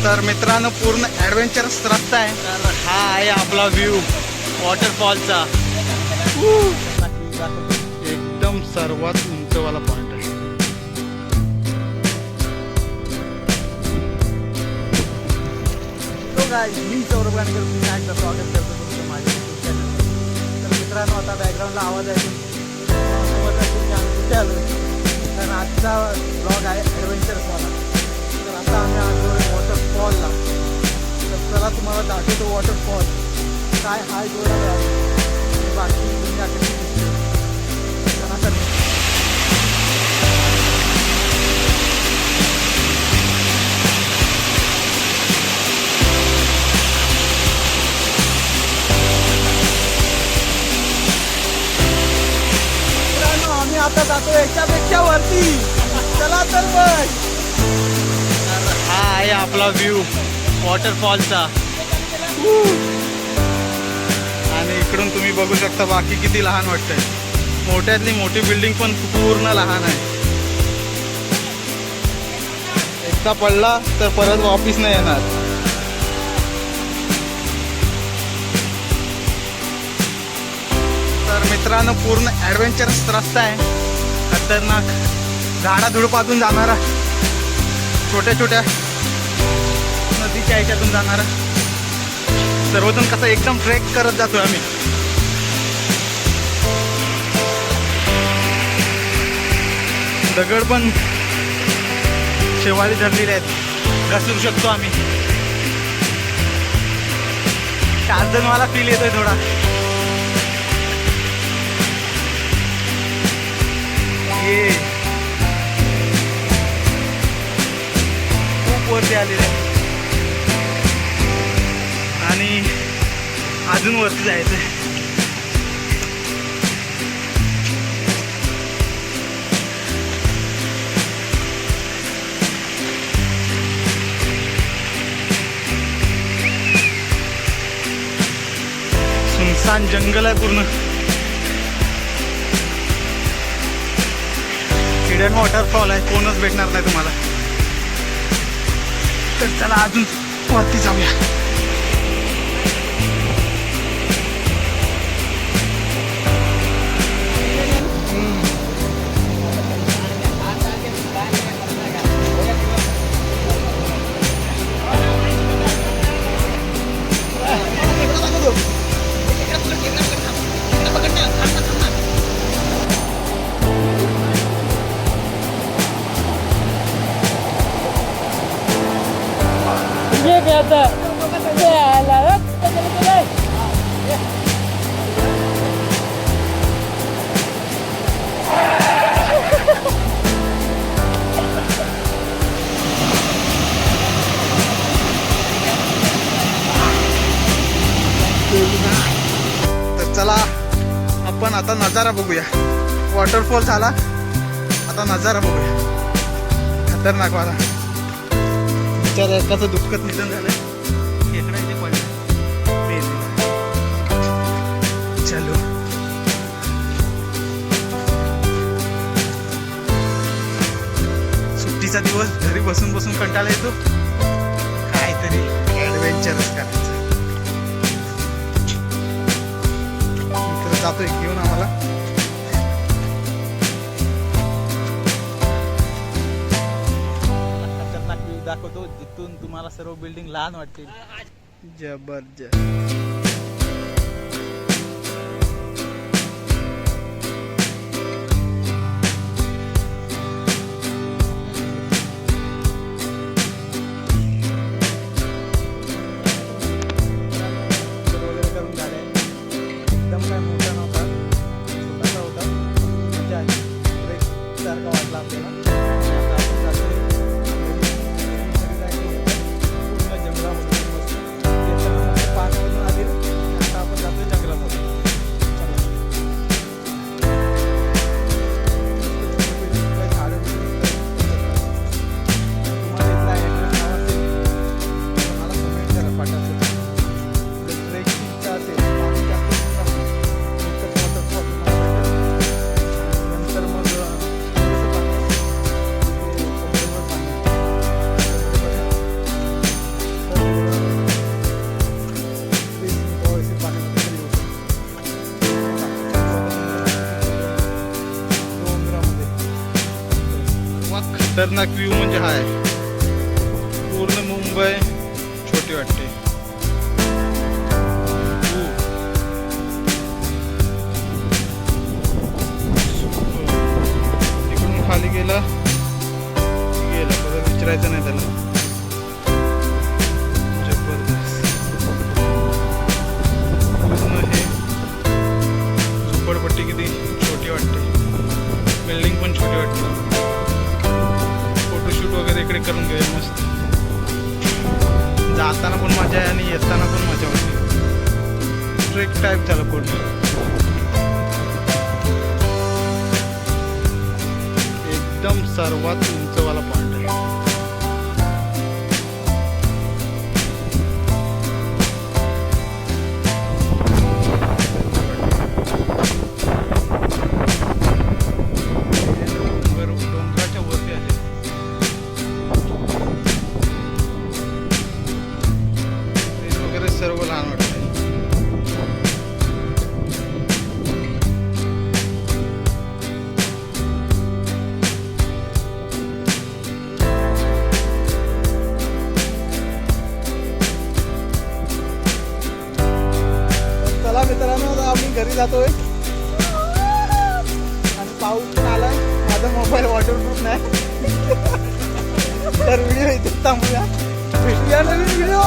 तर मित्रांनो पूर्ण ॲडव्हेंचरस रस्ता आहे. तर हा आहे आपला व्ह्यू वॉटरफॉलचा. एकदम सर्वात उंचवाला पॉइंट आहे. तो गाईज मी सौरभ गाणकर पुन्हा एकदा स्वागत करतो तुमचं माझ्या यूट्यूब चॅनल. तर मित्रांनो आता बॅकग्राऊंडला आवाज आहे कुठे आलो कारण आजचा ब्लॉग आहे ॲडव्हेंचरसवाला. तर आता आम्ही आलो वॉटरफॉलला. तर चला तुम्हाला दाखवतो वॉटरफॉल काय हाय जोडा बाकी दुनिया कशी दिसते. चला तर आम्ही आता जातो याच्यापेक्षा वरती. चला तर बघ. हा आहे आपला व्ह्यू वॉटरफॉलचा. आणि इकडून तुम्ही बघू शकता बाकी किती लहान वाटतंय. मोठ्यातली मोठी बिल्डिंग पण पूर्ण लहान आहे. एकदा पडला तर परत वापिस नाही येणार. तर मित्रांनो पूर्ण ॲडव्हेंचरस रस्ता आहे. खतरनाक झाडाझुडपातून जाणारा, छोट्या छोट्या नदीच्या ह्याच्यातून जाणारा. सर्वजण कसं एकदम ट्रेक करत जातोय आम्ही. दगड पण शेवाळी धरलेले आहेत, घसरू शकतो आम्ही. टार्झनवाला फील येतोय थोडा. खूप वरती आलेले आहे आणि अजून वरती जायचं आहे. सुनसान जंगल आहे पूर्ण. हिडन वॉटरफॉल आहे, कोणच भेटणार नाही तुम्हाला. तर चला अजून वरती जाऊया. तर चला आपण आता नजारा बघूया. वॉटरफॉल झाला, आता नजारा बघूया. खतरनाक वाला. बिचारा एकाचं दुःखद निधन झालंय. खेकडा इथे पडलं. चलो सुट्टीचा दिवस, घरी बसून बसून कंटाळा येतो. काहीतरी ॲडव्हेंचरस करायचं. जातोय घेऊन आम्हाला. खतरनाक व्ह्यू दाखवतो जिथून तुम्हाला सर्व बिल्डिंग लहान वाटतील. जबरदस्त. खतरनाक व्ह्यू म्हणजे हा आहे. पूर्ण मुंबई छोटी वाटते. इकडून खाली गेला परत विचारायचं नाही त्याला. पूर्ण हे झोपडपट्टी किती छोटी वाटते. बिल्डिंग पण छोटी वाटते. फोटोशूट वगैरे इकडे करून घेऊया मस्त. जाताना पण मजा आहे आणि येताना पण मजा होती. ट्रेक टाईप झालं पूर्ण. एकदम सर्वात उंचवाला पॉइंट आहे. डोंगराच्या वरती आले. वगैरे सर्व लहान वाटते. चला मित्रांनो, आता आम्ही घरी जातोय आणि पाऊस पण आलाय. माझा मोबाईल वॉटरप्रूफ नाही. तर व्हिडिओ इथे थांबूया. भेटूया नवीन व्हिडिओ.